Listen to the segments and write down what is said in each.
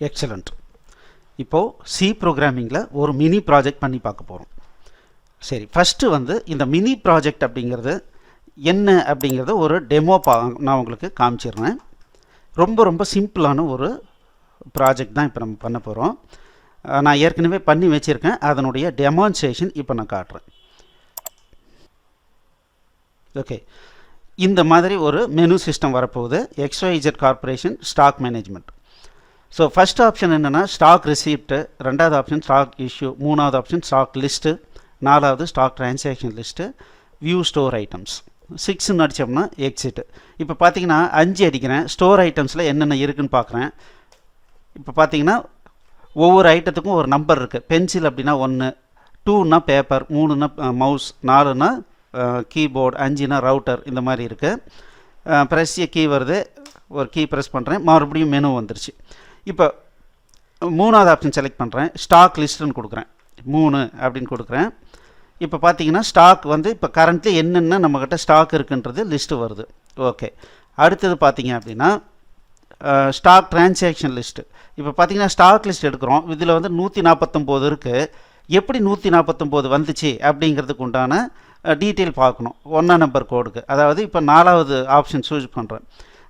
Excellent. இப்போது C ப்ரோக்ராமிங்கில் ஒரு mini project பண்ணி பார்க்க போகிறோம். சரி, ஃபஸ்ட்டு வந்து இந்த மினி ப்ராஜெக்ட் அப்படிங்கிறது என்ன அப்படிங்கிறத ஒரு டெமோ நான் உங்களுக்கு காமிச்சிடுறேன். ரொம்ப ரொம்ப சிம்பிளான ஒரு ப்ராஜெக்ட் தான் இப்போ நம்ம பண்ண போகிறோம். நான் ஏற்கனவே பண்ணி வச்சுருக்கேன், அதனுடைய டெமான்ஸ்ட்ரேஷன் இப்போ நான் காட்டுறேன். ஓகே, இந்த மாதிரி ஒரு மெனு சிஸ்டம் வரப்போகுது. XYZ corporation stock management. So first option என்னென்னா ஸ்டாக் ரிசீப்ட்டு, ரெண்டாவது ஆப்ஷன் ஸ்டாக் இஷ்யூ, மூணாவது ஆப்ஷன் ஸ்டாக் லிஸ்ட்டு, நாலாவது stock transaction list, view store items. 6ன்னு அடித்தோம்னா எக்ஸிட்டு. இப்போ பார்த்தீங்கன்னா 5 அடிக்கிறேன், ஸ்டோர் ஐட்டம்ஸில் என்னென்ன இருக்குதுன்னு பார்க்குறேன். இப்போ பார்த்தீங்கன்னா ஒவ்வொரு ஐட்டத்துக்கும் ஒரு நம்பர் இருக்குது. பென்சில் அப்படின்னா 1, 2னா பேப்பர், 3னா மவுஸ், 4னா கீபோர்டு, 5னா ரவுட்டர், இந்த மாதிரி இருக்குது. ப்ரெஸ் கீ வருது, ஒரு கீ ப்ரெஸ் பண்ணுறேன், மறுபடியும் மெனு வந்துருச்சு. இப்போ மூணாவது ஆப்ஷன் செலக்ட் பண்ணுறேன், ஸ்டாக் லிஸ்ட்டுன்னு கொடுக்குறேன், 3 அப்படின்னு கொடுக்குறேன். இப்போ பார்த்தீங்கன்னா ஸ்டாக் வந்து இப்போ கரண்ட்லி என்னென்ன நம்மக்கிட்ட ஸ்டாக் இருக்குன்றது லிஸ்ட்டு வருது. ஓகே, அடுத்தது பார்த்தீங்க அப்படின்னா ஸ்டாக் டிரான்சாக்ஷன் லிஸ்ட்டு. இப்போ பார்த்தீங்கன்னா ஸ்டாக் லிஸ்ட் எடுக்கிறோம், இதில் வந்து 149 இருக்குது. எப்படி 149 வந்துச்சு அப்படிங்கிறதுக்கு உண்டான டீட்டெயில் பார்க்கணும் 1ஆம் நம்பர் கோடுக்கு. அதாவது இப்போ 4வது ஆப்ஷன் சூஸ் பண்ணுறேன்,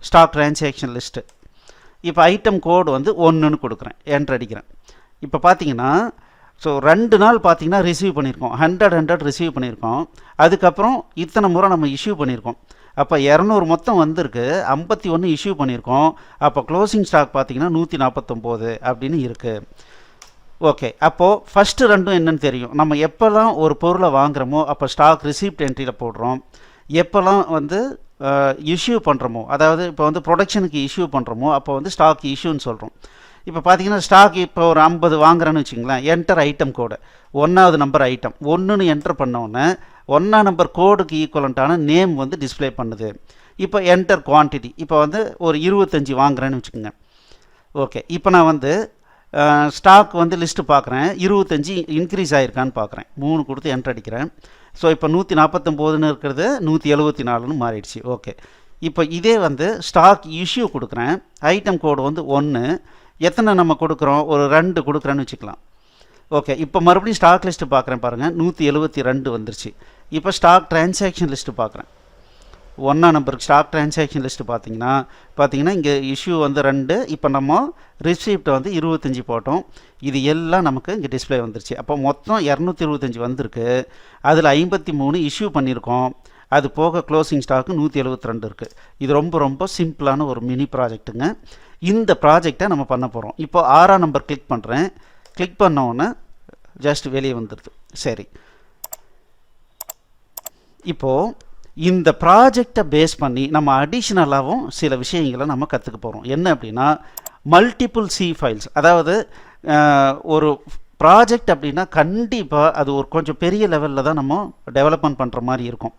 ஸ்டாக் டிரான்சாக்ஷன் லிஸ்ட்டு. இப்போ ஐட்டம் கோடு வந்து 1ன்னு கொடுக்குறேன், என்ட்ரு அடிக்கிறேன். இப்போ பார்த்தீங்கன்னா ஸோ 2 நாள் பார்த்தீங்கன்னா ரிசீவ் பண்ணியிருக்கோம், 100 ரிசீவ் பண்ணியிருக்கோம். அதுக்கப்புறம் இத்தனை முறை நம்ம இஷ்யூ பண்ணியிருக்கோம். அப்போ 200 மொத்தம் வந்திருக்கு, 51 இஷ்யூ பண்ணியிருக்கோம். அப்போ க்ளோசிங் ஸ்டாக் பார்த்தீங்கன்னா 149 அப்படின்னு இருக்குது. ஓகே, அப்போது ஃபஸ்ட்டு ரெண்டும் என்னென்னு தெரியும். நம்ம எப்போல்லாம் ஒரு பொருளை வாங்குகிறோமோ அப்போ ஸ்டாக் ரிசீப்ட் என்ட்ரியில் போடுறோம். எப்போல்லாம் வந்து இஷ்யூ பண்ணுறோமோ, அதாவது இப்போ வந்து ப்ரொடக்ஷனுக்கு இஷ்யூ பண்ணுறோமோ அப்போ வந்து ஸ்டாக் இஷ்யூன்னு சொல்கிறோம். இப்போ பார்த்தீங்கன்னா ஸ்டாக் இப்போ ஒரு 50 வாங்குறேன்னு வச்சுங்களேன், என்டர் ஐட்டம் கோடு, 1வது நம்பர் ஐட்டம் 1ன்னு என்டர் பண்ணோன்னே 1ஆம் நம்பர் கோடுக்கு ஈக்குவலண்ட்டான நேம் வந்து டிஸ்பிளே பண்ணுது. இப்போ என்டர் குவான்டிட்டி, இப்போ வந்து ஒரு 25 வாங்குறேன்னு வச்சுக்கோங்க. ஓகே, இப்போ நான் வந்து ஸ்டாக் வந்து லிஸ்ட்டு பார்க்குறேன், 25 இன்க்ரீஸ் ஆகிருக்கான்னு பார்க்குறேன், 3 கொடுத்து என்டர் அடிக்கிறேன். ஸோ இப்போ 149ன்னு இருக்கிறது 174ன்னு மாறிடுச்சு. ஓகே, இப்போ இதே வந்து ஸ்டாக் இஷ்யூ கொடுக்குறேன், ஐட்டம் கோடு வந்து 1, எத்தனை நம்ம கொடுக்குறோம், ஒரு 2 கொடுக்குறேன்னு வச்சுக்கலாம். ஓகே, இப்போ மறுபடியும் ஸ்டாக் லிஸ்ட்டு பார்க்குறேன், பாருங்கள் 172 வந்துருச்சு. இப்போ ஸ்டாக் டிரான்சாக்ஷன் லிஸ்ட்டு பார்க்குறேன், 1ஆம் நம்பருக்கு ஸ்டாக் டிரான்சாக்ஷன் லிஸ்ட்டு பார்த்தீங்கன்னா இங்கே இஷ்யூ வந்து 2, இப்போ நம்ம ரிசிப்ட்டை வந்து 25 போட்டோம். இது எல்லாம் நமக்கு இங்கே டிஸ்பிளே வந்துருச்சு. அப்போ மொத்தம் 225 வந்திருக்கு, அதில் 53 இஷ்யூ பண்ணியிருக்கோம். அது போக க்ளோசிங் ஸ்டாக்கு 172 இருக்குது. இது ரொம்ப ரொம்ப சிம்பிளான ஒரு மினி ப்ராஜெக்ட்டுங்க. இந்த ப்ராஜெக்டை நம்ம பண்ண போகிறோம். இப்போ 6ஆம் நம்பர் கிளிக் பண்ணுறேன், கிளிக் பண்ணோன்னே ஜஸ்ட் வெளியே வந்துடுது. சரி, இப்போது இந்த ப்ராஜெக்டை பேஸ் பண்ணி நம்ம அடிஷ்னலாகவும் சில விஷயங்களை நம்ம கற்றுக்க போகிறோம். என்ன அப்படின்னா மல்டிபிள் சி ஃபைல்ஸ். அதாவது ஒரு ப்ராஜெக்ட் அப்படின்னா கண்டிப்பாக அது ஒரு கொஞ்சம் பெரிய லெவலில் தான் நம்ம டெவலப்மெண்ட் பண்ணுற மாதிரி இருக்கும்.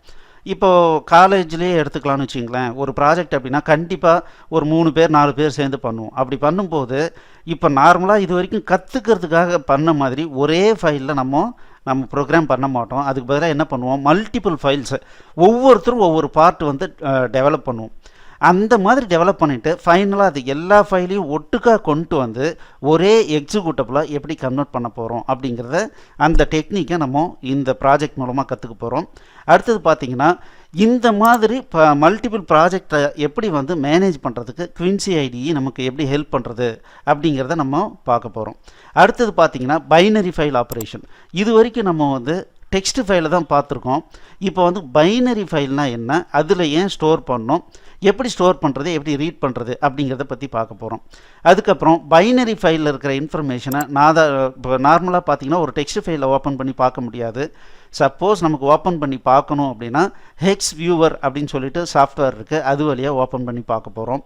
இப்போது காலேஜ்லேயே எடுத்துக்கலாம்னு வச்சிங்களேன், ஒரு ப்ராஜெக்ட் அப்படின்னா கண்டிப்பாக ஒரு 3 பேர் 4 பேர் சேர்ந்து பண்ணுவோம். அப்படி பண்ணும்போது இப்போ நார்மலாக இது வரைக்கும் கற்றுக்கிறதுக்காக பண்ண மாதிரி ஒரே ஃபைலில் நம்ம ப்ரோக்ராம் பண்ண மாட்டோம். அதுக்கு பதிலாக என்ன பண்ணுவோம், மல்டிபிள் ஃபைல்ஸு, ஒவ்வொருத்தரும் ஒவ்வொரு பார்ட் வந்து டெவலப் பண்ணுவோம். அந்த மாதிரி டெவலப் பண்ணிவிட்டு ஃபைனலாக அது எல்லா ஃபைலையும் ஒட்டுக்காக கொண்டு வந்து ஒரே எக்ஸிக்யூட்டபிளாக எப்படி கன்வெர்ட் பண்ண போகிறோம் அப்படிங்கிறத அந்த டெக்னிக்கை நம்ம இந்த ப்ராஜெக்ட் மூலமாக கற்றுக்க போகிறோம். அடுத்தது பார்த்திங்கன்னா இந்த மாதிரி மல்டிபிள் ப்ராஜெக்டை எப்படி வந்து மேனேஜ் பண்ணுறதுக்கு குவின்சி ஐடிஇ நமக்கு எப்படி ஹெல்ப் பண்ணுறது அப்படிங்கிறத நம்ம பார்க்க போகிறோம். அடுத்தது பார்த்திங்கன்னா பைனரி ஃபைல் ஆப்ரேஷன். இது வரைக்கும் நம்ம வந்து டெக்ஸ்ட் ஃபைலை தான் பார்த்துருக்கோம். இப்போ வந்து பைனரி ஃபைல்னால் என்ன, அதில் ஏன் ஸ்டோர் பண்ணோம், எப்படி ஸ்டோர் பண்ணுறது, எப்படி ரீட் பண்ணுறது அப்படிங்கிறத பற்றி பார்க்க போகிறோம். அதுக்கப்புறம் பைனரி ஃபைலில் இருக்கிற இன்ஃபர்மேஷனை இப்போ நார்மலாக பார்த்திங்கன்னா ஒரு டெக்ஸ்ட் ஃபைலை ஓப்பன் பண்ணி பார்க்க முடியாது. சப்போஸ் நமக்கு ஓப்பன் பண்ணி பார்க்கணும் அப்படின்னா ஹெக்ஸ் வியூவர் அப்படின்னு சொல்லிட்டு சாஃப்ட்வேர் இருக்குது, அது வழியாக ஓப்பன் பண்ணி பார்க்க போகிறோம்.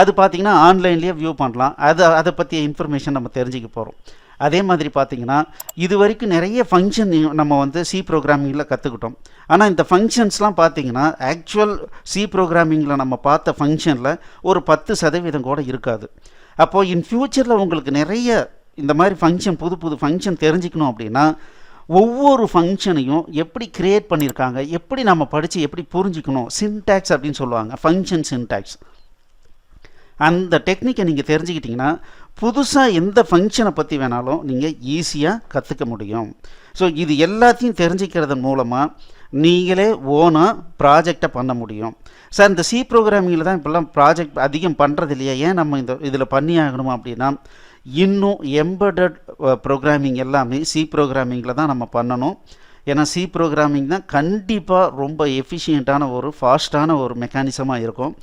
அது பார்த்திங்கன்னா ஆன்லைன்லேயே வியூ பண்ணலாம். அதை பற்றிய இன்ஃபர்மேஷன் நம்ம தெரிஞ்சுக்க போகிறோம். அதே மாதிரி பார்த்திங்கன்னா இது வரைக்கும் நிறைய ஃபங்க்ஷன் நம்ம வந்து சி ப்ரோக்ராமிங்கில் கற்றுக்கிட்டோம். ஆனால் இந்த ஃபங்க்ஷன்ஸ்லாம் பார்த்திங்கன்னா ஆக்சுவல் சி ப்ரோக்ராமிங்கில் நம்ம பார்த்த ஃபங்க்ஷனில் ஒரு 10% கூட இருக்காது. அப்போது இன் ஃப்யூச்சரில் உங்களுக்கு நிறைய இந்த மாதிரி ஃபங்க்ஷன் புது ஃபங்க்ஷன் தெரிஞ்சுக்கணும் அப்படின்னா ஒவ்வொரு ஃபங்க்ஷனையும் எப்படி க்ரியேட் பண்ணியிருக்காங்க, எப்படி நம்ம படித்து எப்படி புரிஞ்சிக்கணும், சின்டாக்ஸ் அப்படின்னு சொல்லுவாங்க, ஃபங்க்ஷன் சின்டாக்ஸ். அந்த டெக்னிக்கை நீங்கள் தெரிஞ்சுக்கிட்டிங்கன்னா புதுசாக எந்த ஃபங்க்ஷனை பற்றி வேணாலும் நீங்கள் ஈஸியாக கற்றுக்க முடியும். ஸோ இது எல்லாத்தையும் தெரிஞ்சுக்கிறதன் மூலமாக நீங்களே ஓனாக ப்ராஜெக்டை பண்ண முடியும். சார் இந்த சி ப்ரோக்ராமிங்கில் தான் இப்போல்லாம் ப்ராஜெக்ட் அதிகம் பண்ணுறது இல்லையா, ஏன் நம்ம இதில் பண்ணி ஆகணும் அப்படின்னா, இன்னும் எம்பெடட் ப்ரோக்ராமிங் எல்லாமே சி ப்ரோக்ராமிங்கில் தான் நம்ம பண்ணணும். ஏன்னா சி ப்ரோக்ராமிங் தான் கண்டிப்பாக ரொம்ப எஃபிஷியண்ட்டான ஒரு ஃபாஸ்ட்டான ஒரு மெக்கானிசமாக இருக்கும்.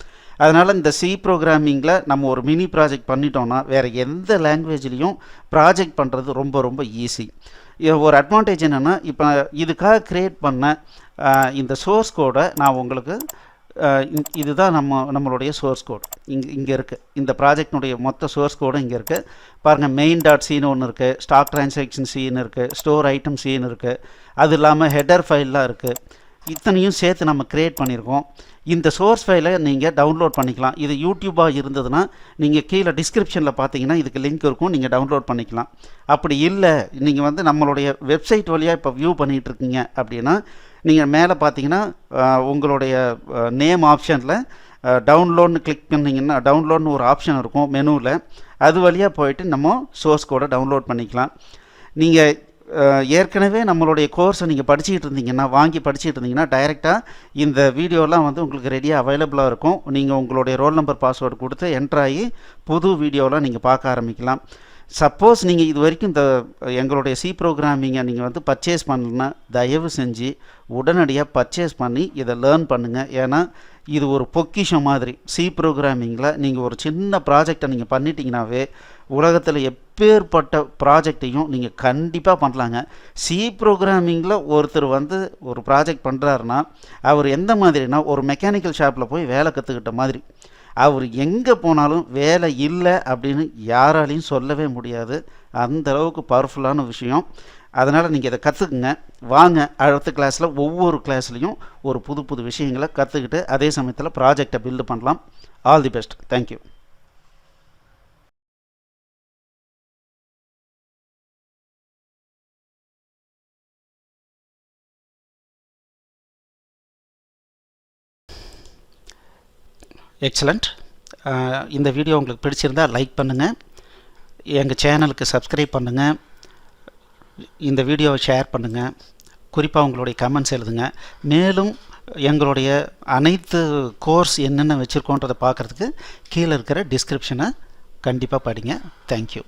அதனால் இந்த சி ப்ரோக்ராமிங்கில் நம்ம ஒரு மினி ப்ராஜெக்ட் பண்ணிட்டோம்னா வேறு எந்த லாங்குவேஜ்லேயும் ப்ராஜெக்ட் பண்ணுறது ரொம்ப ரொம்ப ஈஸி. ஒரு அட்வான்டேஜ் என்னென்னா, இப்போ இதுக்காக க்ரியேட் பண்ண இந்த சோர்ஸ் கோடை நான் உங்களுக்கு இதுதான் நம்மளுடைய சோர்ஸ் கோட் இங்கே இருக்குது. இந்த ப்ராஜெக்டினுடைய மொத்த சோர்ஸ் கோடும் இங்கே இருக்குது. பாருங்கள், main.cன்னு ஒன்று இருக்குது, ஸ்டாக் ட்ரான்சாக்ஷன் சின்னு இருக்குது, ஸ்டோர் ஐட்டம் சின்னு இருக்குது, அது இல்லாமல் ஹெடர் ஃபைல்லாம் இருக்குது. இத்தனையும் சேர்த்து நம்ம க்ரியேட் பண்ணியிருக்கோம். இந்த சோர்ஸ் ஃபைலை நீங்கள் டவுன்லோட் பண்ணிக்கலாம். இது யூடியூபாக இருந்ததுன்னா நீங்கள் கீழே டிஸ்கிரிப்ஷனில் பார்த்தீங்கன்னா இதுக்கு லிங்க் இருக்கும், நீங்கள் டவுன்லோட் பண்ணிக்கலாம். அப்படி இல்லை, நீங்கள் நம்மளுடைய வெப்சைட் வழியாக இப்போ வியூ பண்ணிகிட்ருக்கீங்க அப்படின்னா நீங்கள் மேலே பார்த்தீங்கன்னா உங்களுடைய நேம் ஆப்ஷனில் டவுன்லோட்னு கிளிக் பண்ணிங்கன்னா டவுன்லோட்னு ஒரு ஆப்ஷன் இருக்கும் மெனுவில், அது வழியாக போயிட்டு நம்ம சோர்ஸ் கோடை டவுன்லோட் பண்ணிக்கலாம். நீங்கள் ஏற்கனவே நம்மளுடைய கோர்ஸை நீங்கள் படிச்சுக்கிட்டு இருந்தீங்கன்னா, வாங்கி படிச்சுக்கிட்டு இருந்தீங்கன்னா டைரெக்டாக இந்த வீடியோலாம் உங்களுக்கு ரெடியாக அவைலபிளாக இருக்கும். நீங்கள் உங்களுடைய ரோல் நம்பர் பாஸ்வேர்டு கொடுத்து என்ட்ராகி புது வீடியோலாம் நீங்கள் பார்க்க ஆரம்பிக்கலாம். சப்போஸ் நீங்கள் இது வரைக்கும் இந்த எங்களுடைய சி ப்ரோக்ராமிங்கை நீங்கள் பர்ச்சேஸ் பண்ணலன்னா தயவு செஞ்சு உடனடியாக பர்ச்சேஸ் பண்ணி இதை லேர்ன் பண்ணுங்கள். ஏன்னா இது ஒரு பொக்கிஷம் மாதிரி. சி ப்ரோக்ராமிங்கில் நீங்கள் ஒரு சின்ன ப்ராஜெக்டை நீங்கள் பண்ணிட்டீங்கன்னாவே உலகத்தில் எப்பேற்பட்ட ப்ராஜெக்டையும் நீங்கள் கண்டிப்பாக பண்ணலாங்க. சி ப்ரோக்ராமிங்கில் ஒருத்தர் ஒரு ப்ராஜெக்ட் பண்ணுறாருன்னா அவர் எந்த மாதிரினா, ஒரு மெக்கானிக்கல் ஷாப்பில் போய் வேலை கற்றுக்கிட்ட மாதிரி. அவர் எங்கே போனாலும் வேலை இல்லை அப்படின்னு யாராலையும் சொல்லவே முடியாது. அந்த அளவுக்கு பவர்ஃபுல்லான விஷயம். அதனால் நீங்கள் இதை கற்றுக்குங்க. வாங்க, அடுத்த கிளாஸில் ஒவ்வொரு கிளாஸ்லேயும் ஒரு புது புது விஷயங்களை கற்றுக்கிட்டு அதே சமயத்தில் ப்ராஜெக்டை பில்டு பண்ணலாம். All the best. Thank you. Excellent. இந்த வீடியோ உங்களுக்கு பிடிச்சிருந்தால் லைக் பண்ணுங்கள், எங்கள் சேனலுக்கு சப்ஸ்கிரைப் பண்ணுங்கள், இந்த வீடியோவை ஷேர் பண்ணுங்கள், குறிப்பாக உங்களுடைய கமெண்ட்ஸ் எழுதுங்க. மேலும் எங்களுடைய அனைத்து கோர்ஸ் என்னென்ன வச்சுருக்கோன்றதை பார்க்குறதுக்கு கீழே இருக்கிற டிஸ்கிரிப்ஷனை கண்டிப்பாக படிங்க. தேங்க்யூ.